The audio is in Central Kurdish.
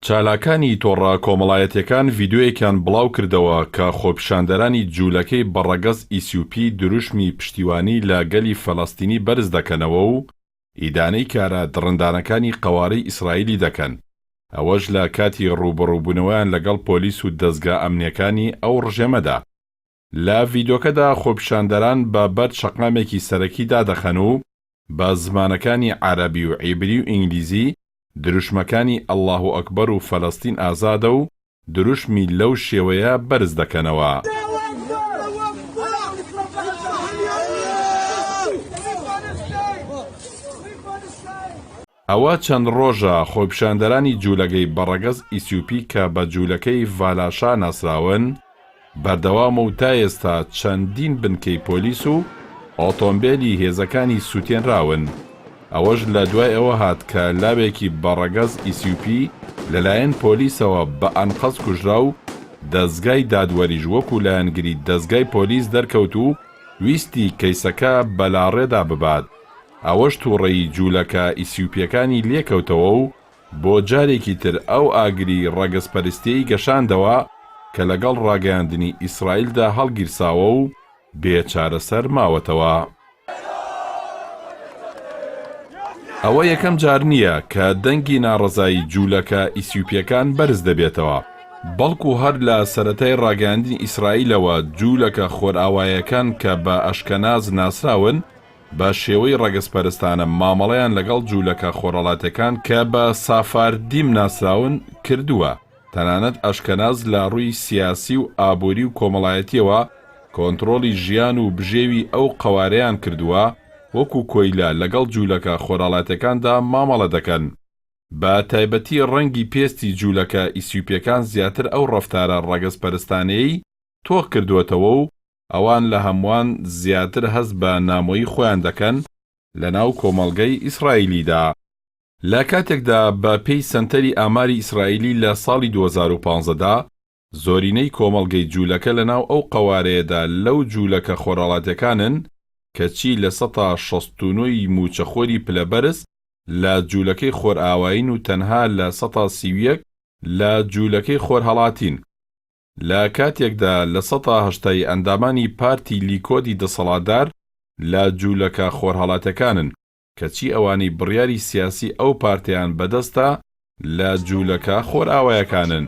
چالاکانی تۆڕە کۆمەڵایەتیەکان ڤیدیۆیەکیان بڵاو کردەوە کە خۆپیشاندەرانی جوولەکەی بەڕەگەز ئیسیوپی دروشمی پشتیوانی لە گەلی فەڵەستینی بەرز دەکەنەوە و ئیدانەی کارە دڕندانەکانی قەوارەی ئیسرائیلی دەکەن. ئەوەش لە کاتی ڕوبەڕووبوونەوەیان لەگەڵ پۆلیس و دەستگا ئەمنیەکانی ئەو ڕژێمەدا. لە ڤیدیۆکەدا خۆپیشاندەران بە بەر شەقامێکی سەرەکی دادەخەن و بە زمانەکانی عەرەبی و عیبری و ئینگلیزی دروشمەکانی ئەڵڵاهو ئەکبەر و فەلەستین ئازادە و دروشمی لەو شێوەیە بەرز دەکەنەوە. ئەوە چەند ڕۆژە خۆپیشاندەرانی جوولەکەی بەڕەگەز ئیسیوپی کە بە جوولەکەی ڤالاشا ناسراون بەردەوامە و تا ئێستا چەندین بنکەی پۆلیس و ئۆتۆمبیلی هێزەکانی سووتێنراون. ئەوەش لە دوای ئەوە هات کە لاوێکی بەڕەگەز ئیسیوپی لەلایەن پۆلیسەوە بە ئەنقەز کوژرا و دەستگای دادوەریش وەکو لایەنگری دەستگای پۆلیس دەرکەوت و ویستی کەیسەکە بەلاڕێدا ببات. ئەوەش تووڕەیی جوولەکە ئیسیوپیەکانی لێکەوتەوە و بۆ جارێکی تر ئەو ئاگری ڕەگەزپەرستیی گەشاندەوە کە لەگەڵ ڕاگەیاندنی ئیسرائیلدا هەڵگیرساوە و بێچارەسەر ماوەتەوە. ئەوە یەکەم جار نییە کە دەنگی ناڕەزایی جوولەکە ئیسیوپیەکان بەرز دەبێتەوە، بەڵکو هەر لە سەرەتای ڕاگەیاندنی ئیسرائیلەوە جوولەکە خۆرئاوایەکان کە بە ئەشکەناز ناسراون بە شێوەی ڕەگەزپەرستانە مامەڵەیان لەگەڵ جوولەکە خۆرەڵاتەکان کە بە سافاردیم ناسراون کردووە. تەنانەت ئەشکەناز لە ڕووی سیاسی و ئابووری و کۆمەڵایەتیەوە کۆنتڕۆلی ژیان و بژێوی ئەو قەوارەیان کردووە وەکو کۆیلە لەگەڵ جوولەکە خۆرەڵاتەکاندا مامەڵە دەکەن. بە تایبەتی ڕەنگی پێستی جوولەکە ئیسیوپیەکان زیاتر ئەو ڕەفتارە ڕەگەزپەرستانەیەی تۆق کردووەتەوە و ئەوان لە هەمووان زیاتر هەست بە نامۆیی خۆیان دەکەن لە ناو کۆمەڵگەی ئیسرائیلیدا. لە کاتێکدا بە پێی سەنتەری ئاماری ئیسرائیلی لە ساڵی 2015دا زۆرینەی کۆمەڵگەی جوولەکە لە ناو ئەو قەوارەیەدا لەو جوولەکە خۆرەڵاتەکانن کەچی لە 169 موچەخۆری پلەبەرز لە جوولەکەی خۆرئاوایین و تەنها لە 131 لە جوولەکەی خۆرهەڵاتین. لە کاتێکدا لە 180 ئەندامانی پارتی لیکۆدی دەسەڵاتدار لە جوولەکە خۆرهەڵاتەکانن کەچی ئەوانەی بڕیاری سیاسی ئەو پارتیان بەدەستە لە جوولەکە خۆرئاوایەکانن.